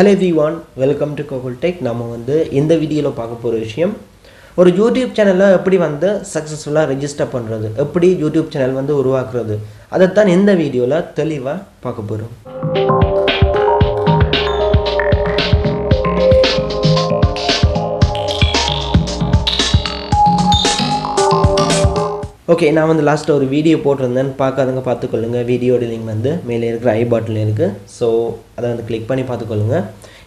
Hello everyone, welcome to Google Tech. நம்ம வந்து இந்த வீடியோவில் பார்க்க போகிற விஷயம் ஒரு யூடியூப் சேனலில் எப்படி வந்து சக்ஸஸ்ஃபுல்லாக ரெஜிஸ்டர் பண்ணுறது, எப்படி யூடியூப் சேனல் வந்து உருவாக்குறது, அதைத்தான் இந்த வீடியோவில் தெளிவாக பார்க்க போகிறோம். ஓகே, நான் வந்து லாஸ்ட்டில் ஒரு வீடியோ போட்டிருந்தேன், பார்க்காதவங்க பார்த்துக்கொள்ளுங்க. வீடியோட லிங்க் வந்து மேலே இருக்கிற ஐ பட்டனில் இருக்குது. ஸோ அதை வந்து கிளிக் பண்ணி பார்த்துக்கொள்ளுங்க.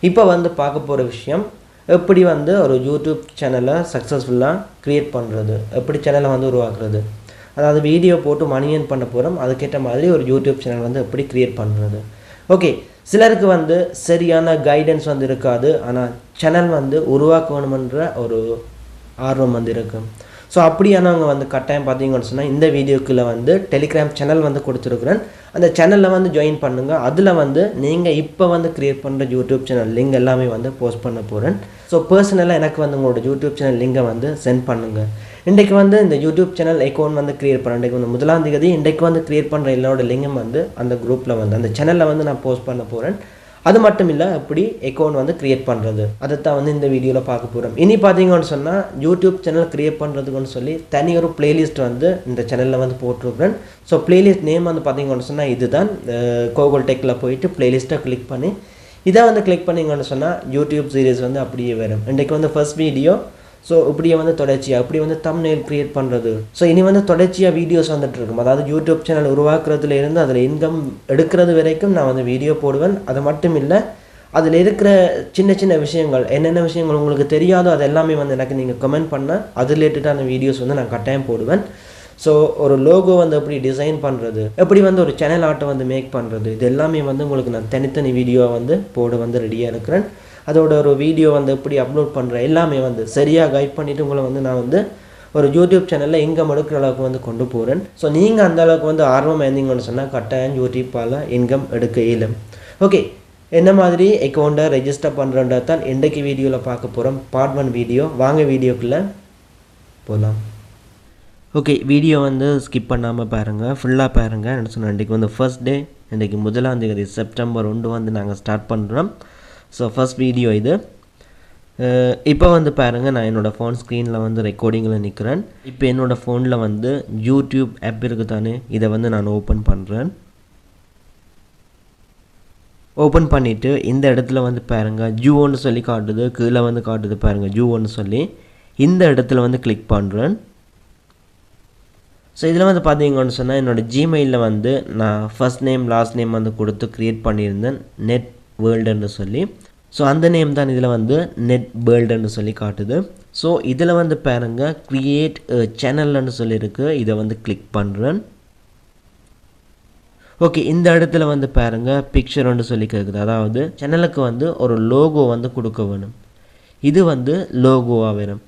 இப்போ வந்து பார்க்க போகிற விஷயம் எப்படி வந்து ஒரு யூடியூப் சேனலை சக்ஸஸ்ஃபுல்லாக க்ரியேட் பண்ணுறது, எப்படி சேனலை வந்து உருவாக்குறது. அதாவது வீடியோ போட்டு மணி ஏர்ன் பண்ண போகிறோம், அதுக்கேற்ற மாதிரி ஒரு யூடியூப் சேனல் வந்து எப்படி க்ரியேட் பண்ணுறது. ஓகே, சிலருக்கு வந்து சரியான கைடன்ஸ் வந்து இருக்காது, ஆனால் சேனல் வந்து உருவாக்க வேணுமென்ற ஒரு ஆர்வம் வந்து இருக்கும். ஸோ அப்படியானவங்க வந்து கட்டாயம் பார்த்தீங்கன்னு சொன்னால் இந்த வீடியோக்குள்ளே வந்து டெலிகிராம் சேனல் வந்து கொடுத்துருக்குறேன். அந்த சேனலில் வந்து ஜாயின் பண்ணுங்கள். அதில் வந்து நீங்கள் இப்போ வந்து க்ரியேட் பண்ணுற யூடியூப் சேனல் லிங்க் எல்லாமே வந்து போஸ்ட் பண்ண போகிறேன். ஸோ பர்சனலாக எனக்கு வந்து உங்களோட யூடியூப் சேனல் லிங்கை வந்து சென்ட் பண்ணுங்கள். இன்றைக்கு வந்து இந்த யூடியூப் சேனல் அக்கௌண்ட் வந்து க்ரியேட் பண்ண இன்றைக்கு வந்து 1ஆம் தேதி இன்றைக்கு வந்து க்ரியேட் பண்ணுற எல்லாரோட லிங்கும் வந்து அந்த குரூப்பில் வந்து அந்த சேனலில் வந்து நான் போஸ்ட் பண்ண போகிறேன். அது மட்டும் இல்லை, எப்படி அக்கௌண்ட் வந்து க்ரியேட் பண்ணுறது அதைத்தான் வந்து இந்த வீடியோவில் பார்க்க போகிறோம். இனி பார்த்தீங்கன்னு சொன்னால் யூடியூப் சேனல் க்ரியேட் பண்ணுறதுக்குன்னு சொல்லி தனி ஒரு பிளேலிஸ்ட் வந்து இந்த சேனலில் வந்து போட்டிருக்கிறேன். ஸோ பிளேலிஸ்ட் நேம் வந்து பார்த்தீங்கன்னு சொன்னால் இதுதான். கூகுள் டெக்கில் போயிட்டு பிளேலிஸ்ட்டை கிளிக் பண்ணி இதை வந்து கிளிக் பண்ணிங்கன்னு சொன்னால் யூடியூப் சீரீஸ் வந்து அப்படியே வரும். இன்றைக்கு வந்து ஃபர்ஸ்ட் வீடியோ. ஸோ இப்படியே வந்து தொடர்ச்சியாக அப்படி வந்து தம்ப்நெயில் க்ரியேட் பண்ணுறது. ஸோ இனி வந்து தொடர்ச்சியாக வீடியோஸ் வந்துட்டு இருக்கும். அதாவது யூடியூப் சேனல் உருவாக்குறதுல இருந்து அதில் இன்கம் எடுக்கிறது வரைக்கும் நான் வந்து வீடியோ போடுவேன். அது மட்டும் இல்லை, அதில் இருக்கிற சின்ன சின்ன விஷயங்கள், என்னென்ன விஷயங்கள் உங்களுக்கு தெரியாதோ அது எல்லாமே வந்து எனக்கு நீங்கள் கமெண்ட் பண்ணால் அது ரிலேட்டடான வீடியோஸ் வந்து நான் கட்டாயம் போடுவேன். ஸோ ஒரு லோகோ வந்து எப்படி டிசைன் பண்ணுறது, எப்படி வந்து ஒரு சேனல் ஆர்ட்டை வந்து மேக் பண்ணுறது, இது எல்லாமே வந்து உங்களுக்கு நான் தனித்தனி வீடியோ வந்து போட வந்து ரெடியாக இருக்கிறேன். அதோட ஒரு வீடியோ வந்து எப்படி அப்லோட் பண்ணுறேன் எல்லாமே வந்து சரியாக கைட் பண்ணிவிட்டு உங்களை வந்து நான் வந்து ஒரு யூடியூப் சேனலில் இன்கம் எடுக்கிற அளவுக்கு வந்து கொண்டு போகிறேன். ஸோ நீங்கள் அந்த அளவுக்கு வந்து ஆர்வம் இருந்தீங்கன்னு சொன்னால் கட்டாயம் யூடியூப்பால் இன்கம் எடுக்க இயலும். ஓகே, என்ன மாதிரி அக்கௌண்ட்டை ரெஜிஸ்டர் பண்ணுறன்றது தான் இன்றைக்கு வீடியோவில் பார்க்க போகிறோம். Part 1 video. வாங்க வீடியோக்குள்ளே போகலாம். ஓகே, வீடியோ வந்து ஸ்கிப் பண்ணாமல் பாருங்கள், ஃபுல்லாக பாருங்கள். என்ன சொன்னால் இன்றைக்கு வந்து ஃபர்ஸ்ட் டே, இன்றைக்கு 1ஆம் தேதி செப்டம்பர் 1 வந்து நாங்கள் ஸ்டார்ட் பண்ணுறோம். ஸோ ஃபர்ஸ்ட் வீடியோ இது. இப்போ வந்து பாருங்கள், நான் என்னோடய ஃபோன் ஸ்க்ரீனில் வந்து ரெக்கார்டிங்கில் நிற்கிறேன். இப்போ என்னோடய ஃபோனில் வந்து யூடியூப் ஆப் இருக்குது தானே, இதை வந்து நான் ஓப்பன் பண்ணுறேன். ஓப்பன் பண்ணிவிட்டு இந்த இடத்துல வந்து பாருங்கள் ஜூன்னு சொல்லி காட்டுது, கீழே வந்து காட்டுது பாருங்கள் ஜூன்னு சொல்லி. இந்த இடத்துல வந்து கிளிக் பண்ணுறேன். ஸோ இதில் வந்து பார்த்தீங்கன்னு சொன்னால் என்னோடய ஜிமெயிலில் வந்து நான் ஃபர்ஸ்ட் நேம் லாஸ்ட் நேம் வந்து கொடுத்து க்ரியேட் பண்ணியிருந்தேன், நெட் வேர்ல்டுன்னு சொல்லி. ஸோ அந்த நேம் தான் இதில் வந்து நெட் வேர்ல்டுன்னு சொல்லி காட்டுது. ஸோ இதில் வந்து பாருங்கள் க்ரியேட் சேனல்னு சொல்லியிருக்கு, இதை வந்து கிளிக் பண்ணுறேன். ஓகே, இந்த இடத்துல வந்து பாருங்கள் பிக்சர்னு சொல்லி கேட்குது. அதாவது சேனலுக்கு வந்து ஒரு லோகோ வந்து கொடுக்க வேணும். இது வந்து லோகோவாக வேணும்.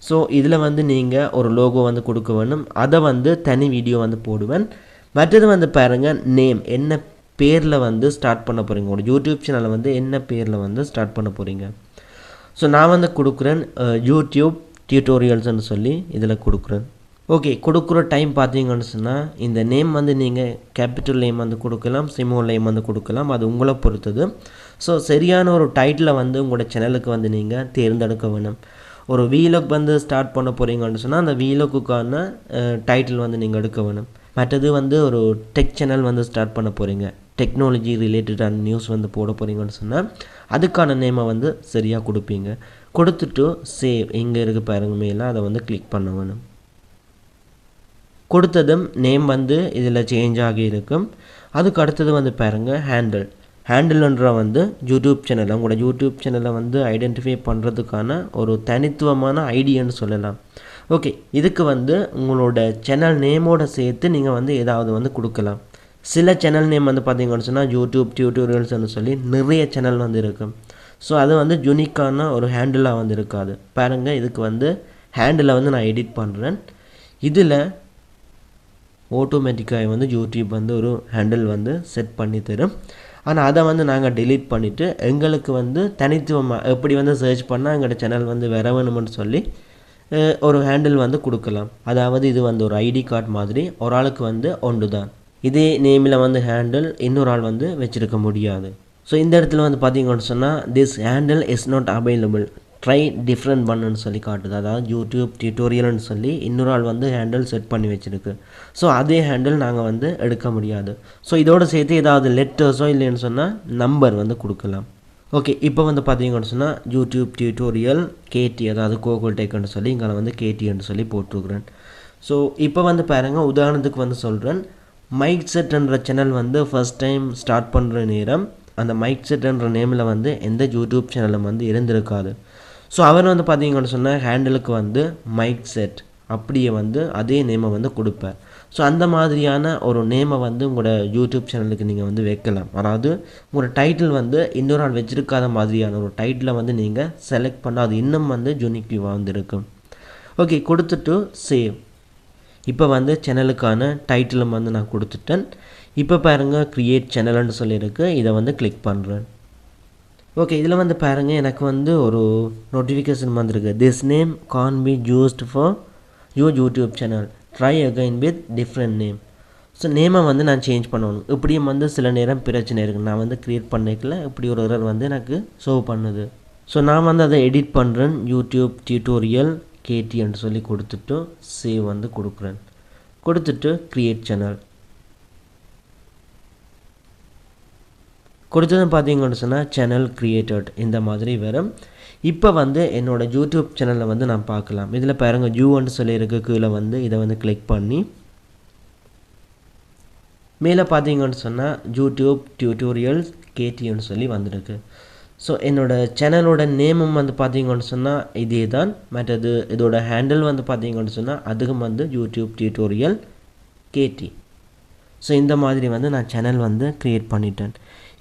ஸோ இதில் வந்து நீங்கள் ஒரு லோகோ வந்து கொடுக்க வேணும். அதை வந்து தனி வீடியோ வந்து போடுவேன். மற்றது வந்து பாருங்கள் நேம், என்ன பேரில் வந்து ஸ்டார்ட் பண்ண போகிறீங்க, ஒரு யூடியூப் சேனலை வந்து என்ன பேரில் வந்து ஸ்டார்ட் பண்ண போகிறீங்க. ஸோ நான் வந்து கொடுக்குறேன் யூடியூப் டியூட்டோரியல்ஸ்னு சொல்லி இதில் கொடுக்குறேன். ஓகே, கொடுக்குற டைம் பார்த்தீங்கன்னு சொன்னால் இந்த நேம் வந்து நீங்கள் கேபிட்டல் நேம் வந்து கொடுக்கலாம், சிமோல் நேம் வந்து கொடுக்கலாம், அது உங்களை பொறுத்தது. ஸோ சரியான ஒரு டைட்டிலை வந்து உங்களோட சேனலுக்கு வந்து நீங்கள் தேர்ந்தெடுக்க வேணும். ஒரு வீலோக் வந்து ஸ்டார்ட் பண்ண போகிறீங்கன்னு சொன்னால் அந்த வீலோக்குக்கான டைட்டில் வந்து நீங்கள் எடுக்க வேணும். மற்றது வந்து ஒரு டெக் சேனல் வந்து ஸ்டார்ட் பண்ண போகிறீங்க, டெக்னாலஜி ரிலேட்டடான நியூஸ் வந்து போட போகிறீங்கன்னு சொன்னால் அதுக்கான நேமை வந்து சரியாக கொடுப்பீங்க. கொடுத்துட்டு சேவ் எங்கே இருக்குது பாருங்க மேலே, அதை வந்து கிளிக் பண்ண வேணும். கொடுத்ததும் நேம் வந்து இதில் சேஞ்ச் ஆகி இருக்கும். அதுக்கு அடுத்தது வந்து பாருங்கள் ஹேண்டில்ன்ற வந்து யூடியூப் சேனல், உங்களோட யூடியூப் சேனலை வந்து ஐடென்டிஃபை பண்ணுறதுக்கான ஒரு தனித்துவமான ஐடியான்னு சொல்லலாம். ஓகே, இதுக்கு வந்து உங்களோட சேனல் நேமோடு சேர்த்து நீங்கள் வந்து ஏதாவது வந்து கொடுக்கலாம். சில சேனல் நேம் வந்து பார்த்தீங்கன்னு சொன்னால் யூடியூப் டியூட்டோரியல்ஸ்னு சொல்லி நிறைய சேனல் வந்து இருக்கும். ஸோ அது வந்து யூனிக்கான ஒரு ஹேண்டிலாக வந்து இருக்காது. பாருங்கள், இதுக்கு வந்து ஹேண்டிலை வந்து நான் எடிட் பண்ணுறேன். இதில் ஆட்டோமேட்டிக்காக வந்து யூடியூப் வந்து ஒரு ஹேண்டில் வந்து செட் பண்ணி தரும். ஆனால் அதை வந்து நாங்கள் டெலீட் பண்ணிவிட்டு எங்களுக்கு வந்து தனித்துவமாக எப்படி வந்து சர்ச் பண்ணால் எங்களோட சேனல் வந்து வர வேணும்னு சொல்லி ஒரு ஹேண்டில் வந்து கொடுக்கலாம். அதாவது இது வந்து ஒரு ஐடி கார்டு மாதிரி, ஒரு ஆளுக்கு வந்து ஒன்று தான். இதே நேமில் வந்து ஹேண்டில் இன்னொரு ஆள் வந்து வச்சுருக்க முடியாது. ஸோ இந்த இடத்துல வந்து பார்த்தீங்கன்னு சொன்னால் this handle is not available, try different ஒன்னு சொல்லி காட்டுது. அதாவது யூடியூப் டியூட்டோரியல்னு சொல்லி இன்னொரு ஆள் வந்து ஹேண்டில் செட் பண்ணி வச்சுருக்கு. ஸோ அதே ஹேண்டில் நாங்கள் வந்து எடுக்க முடியாது. ஸோ இதோடு சேர்த்து ஏதாவது லெட்டர்ஸோ இல்லைன்னு சொன்னால் நம்பர் வந்து கொடுக்கலாம். ஓகே, இப்போ வந்து பார்த்தீங்கன்னு சொன்னால் யூடியூப் டியூட்டோரியல் கேடி, அதாவது கோகுல் டெக்னு சொல்லி இங்கே வந்து கேடின்னு சொல்லி போட்டிருக்கிறேன். ஸோ இப்போ வந்து பாருங்கள், உதாரணத்துக்கு வந்து சொல்கிறேன், மைக் செட்ன்ற சேனல் வந்து ஃபஸ்ட் டைம் ஸ்டார்ட் பண்ணுற நேரம் அந்த மைக் செட்ன்ற நேமில் வந்து எந்த யூடியூப் சேனலும் வந்து இருந்திருக்காது. ஸோ அவர் வந்து பார்த்தீங்கன்னு சொன்னால் ஹேண்டிலுக்கு வந்து மைக் செட் அப்படியே வந்து அதே நேமை வந்து கொடுப்பேன். ஸோ அந்த மாதிரியான ஒரு நேமை வந்து உங்களோட யூடியூப் சேனலுக்கு நீங்கள் வந்து வைக்கலாம். அதாவது உங்களோட டைட்டில் வந்து இன்னொரு ஆள் வச்சுருக்காத மாதிரியான ஒரு டைட்டிலை வந்து நீங்கள் செலக்ட் பண்ணால் அது இன்னும் வந்து யூனிக்யூவாக வந்து இருக்கும். ஓகே, கொடுத்துட்டு சேவ். இப்போ வந்து சேனலுக்கான டைட்டிலும் வந்து நான் கொடுத்துட்டேன். இப்போ பாருங்கள், க்ரியேட் சேனல்னு சொல்லியிருக்கு. இதை வந்து கிளிக் பண்ணுறேன். ஓகே, இதில் வந்து பாருங்கள், எனக்கு வந்து ஒரு நோட்டிஃபிகேஷன் வந்திருக்கு. This name can be used for your YouTube channel, try again with different name. So நேமை வந்து நான் சேஞ்ச் பண்ணணும். இப்படியும் வந்து சில நேரம் பிரச்சனை இருக்குது. நான் வந்து க்ரியேட் பண்ணிக்கல, இப்படி ஒரு எரர் வந்து எனக்கு ஷோ பண்ணுது. ஸோ நான் வந்து அதை எடிட் பண்ணுறேன். யூடியூப் டியூட்டோரியல் கேடின்னு சொல்லி கொடுத்துட்டு சேவ் வந்து கொடுக்குறேன். கொடுத்துட்டு க்ரியேட் சேனல் கொடுத்ததும் பார்த்தீங்கன்னு சொன்னால் சேனல் க்ரியேட்டட் இந்த மாதிரி வரும். இப்போ வந்து என்னோடய யூடியூப் சேனலில் வந்து நான் பார்க்கலாம். இதில் பாருங்கள், ஜூன்னு சொல்லியிருக்கு. கீழே வந்து இதை வந்து கிளிக் பண்ணி மேலே பார்த்தீங்கன்னு சொன்னால் யூடியூப் டியூட்டோரியல்ஸ் கேடின்னு சொல்லி வந்துருக்கு. ஸோ என்னோடய சேனலோட நேமும் வந்து பார்த்தீங்கன்னு சொன்னால் இதே தான். மற்றது இதோட ஹேண்டில் வந்து பார்த்தீங்கன்னு சொன்னால் அதுக்கும் வந்து யூடியூப் டியூட்டோரியல் கேடி. ஸோ இந்த மாதிரி வந்து நான் சேனல் வந்து க்ரியேட் பண்ணிட்டேன்.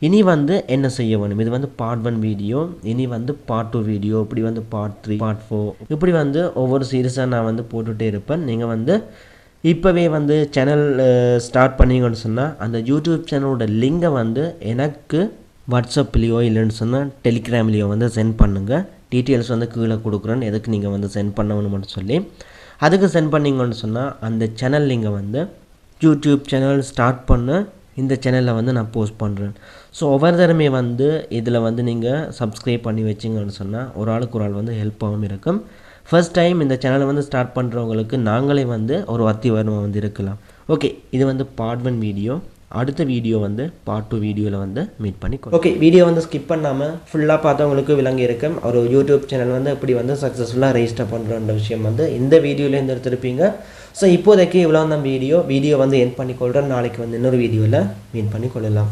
இனி வந்து என்ன செய்ய வேணும், இது வந்து பார்ட் 1 வீடியோ, இனி வந்து பார்ட் 2 வீடியோ, இப்படி வந்து பார்ட் 3, பார்ட் 4, இப்படி வந்து ஒவ்வொரு சீரீஸாக நான் வந்து போட்டுகிட்டே இருப்பேன். நீங்கள் வந்து இப்போவே வந்து சேனல் ஸ்டார்ட் பண்ணிங்கன்னு சொன்னால் அந்த யூடியூப் சேனலோட லிங்கை வந்து எனக்கு வாட்ஸ்அப்லேயோ இல்லைன்னு சொன்னால் டெலிகிராம்லேயோ வந்து சென்ட் பண்ணுங்கள். டீட்டெயில்ஸ் வந்து கீழே கொடுக்குறேன், எதுக்கு நீங்கள் வந்து சென்ட் பண்ணணும்னு சொல்லி. அதுக்கு சென்ட் பண்ணிங்கன்னு சொன்னால் அந்த சேனல் லிங்கை வந்து யூடியூப் சேனல் ஸ்டார்ட் பண்ண இந்த சேனலில் வந்து நான் போஸ்ட் பண்ணுறேன். ஸோ ஒவ்வொரு தரமே வந்து இதில் வந்து நீங்கள் சப்ஸ்கிரைப் பண்ணி வச்சிங்கன்னு சொன்னால் ஒரு ஆளுக்கு ஒரு ஆள் வந்து ஹெல்ப்பாகவும் இருக்கும். ஃபர்ஸ்ட் டைம் இந்த சேனலை வந்து ஸ்டார்ட் பண்ணுறவங்களுக்கு நாங்களே வந்து ஒரு அத்திவரமாக வந்து இருக்கலாம். ஓகே, இது வந்து பார்ட் 1 வீடியோ. அடுத்த வீடியோ வந்து பார்ட் 2 வீடியோவில் வந்து மீட் பண்ணி. ஓகே, வீடியோ வந்து ஸ்கிப் பண்ணாமல் ஃபுல்லாக பார்த்தவங்களுக்கு விளங்கி இருக்கும். ஒரு யூடியூப் சேனல் வந்து எப்படி வந்து சக்ஸஸ்ஃபுல்லாக ரெஜிஸ்டர் பண்ணுறன்ற விஷயம் வந்து இந்த வீடியோலேருந்து எடுத்துருப்பீங்க. ஸோ இப்போதைக்கு இவ்வளோ தான் வீடியோ வந்து எண்ட் பண்ணிக்கொள்கிறேன். நாளைக்கு வந்து இன்னொரு வீடியோவில் மீட் பண்ணி கொள்ளலாம்.